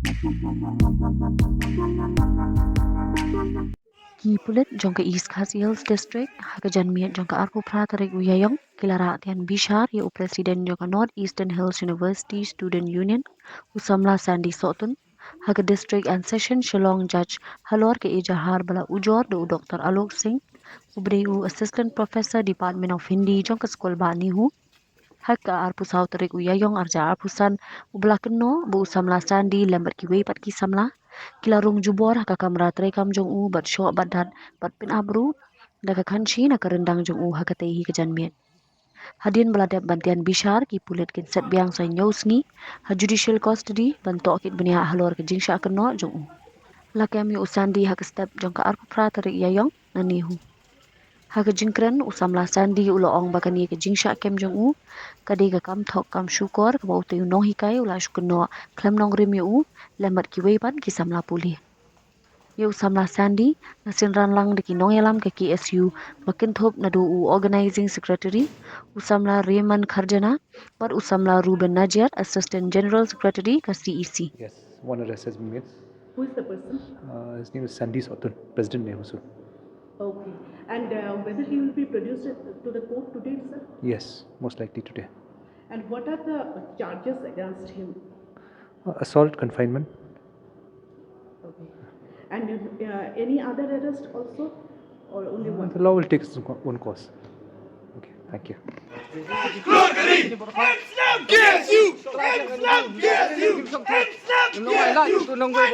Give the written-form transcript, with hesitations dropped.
Ki pulit jongka East Khasi Hills District haka janmiat jongka arku pratarik uyayong kilara tian bishar ya presiden jongka North Eastern Hills University Student Union usamla Sandy Sotun haka district and session Shillong judge halor ke ijahar bala ujor do Dr. Alok Singh ubri assistant professor department of Hindi jongka sekolah bani hu haka arpu sautarik uyayong arja arpusan ublakenno bu usamla Sandy lembat kiwe pat ki samla kilarung jubor haka kamera terekam jong u bat syok badat bat pin abru daga kanchi na kerendang jong u haka tehi kejanmiat hadin beladap bantian bishar ki pulit kin set biang sa nyosngi ha judicial custody bantok kit benia halor ke jingsha keno jong u lakam yu usandi haka step jong ka arku pra tarik yayong nanihu haka jingkren usamla sandi ulo ong bakani ke jingsha kem jong u kadi ka kam thok kam syukor ke bau te no hikai ula syukno klam nong rim yu lembat ki weipan ki samla puli yu samla sandi nasin ranlang de ki nongelam ke KSU makin thop nadu organizing secretary usamla Raymond Kharjana par usamla Ruben Najir assistant general secretary ka CEC. Yes, one arrest has been made. Who is the person? His name is Sandy Sotun, President Nehusu. Okay. And whether he will be produced to the court today, sir? Yes, most likely today. And what are the charges against him? Assault, confinement. Okay. And any other arrest also, or only one? The law will take its own course. Okay, thank you. Nongwei